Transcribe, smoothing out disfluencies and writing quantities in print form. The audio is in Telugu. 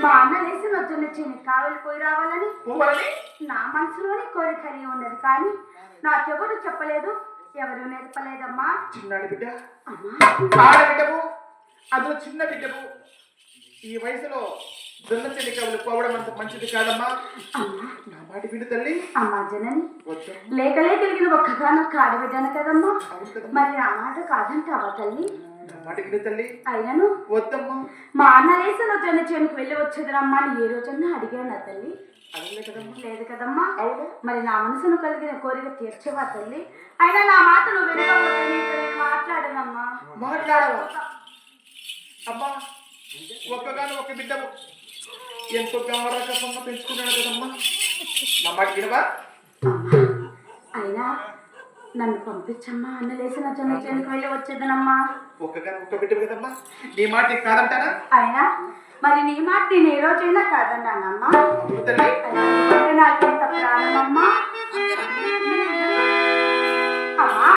మా అన్న లేసి నొద్దున్న చిన్ని కావలి పోయి రావాలని పోవాలని నా మనసులోని కోరిక కలిగి ఉన్నది, కానీ నాకెవరు చెప్పలేదు, ఎవరు నేర్పలేదమ్మా. చిన్నాడి బిడ్డ అమ్మా ఆడబిడ్డవు, అదో చిన్న బిడ్డవు. ఈ వయసులో జొన్న చెల్లి కవులు పోవడం అంత మంచిది కాదమ్మా. అమ్మా నా మాట విడు తల్లి. అమ్మా జనని వద్దు. లేకలే తిరిగిన ఒక్కగానొక్క ఆడబిడ్డను కదమ్మా, అవును కదా. మరి ఆ మాట కాదంటావా తల్లి? నా మాట విడు తల్లి. అయినను వద్దమ్మా. మా అన్న లేసి నొద్దున్న చేనుకు వెళ్ళి వచ్చేదరమ్మా అని ఏ రోజన్నా అడిగానా తల్లి? అదే కదమ్మా. లేదు కదమ్మా. అవును. మరి నా మనసును కలిగిన కోరిక తీర్చవా తల్లి? అయినా నా మాట నువ్వు మాట్లాడనమ్మా. మాట్లాడవా అమ్మా? ఒక్కగాను ఒక బిడ్డవు, ఎంతో గౌరవంగా పెంచుకున్నాడు కదమ్మా. నా మాట వినవా? అయినా నన్ను పంపించమ్మా, అన్న లేసిన జొన్న చేనుకు వెళ్ళి వచ్చేదనమ్మా. ఒక్కగాను ఒక్క బిడ్డవు కదమ్మా, నీ మాట నీకు కాదంటానా? అయినా మరి నీ మాట నేను ఏ రోజైనా కాదన్నానమ్మా. అవును తల్లి. నాకెంత ప్రాణమమ్మా. అమ్మా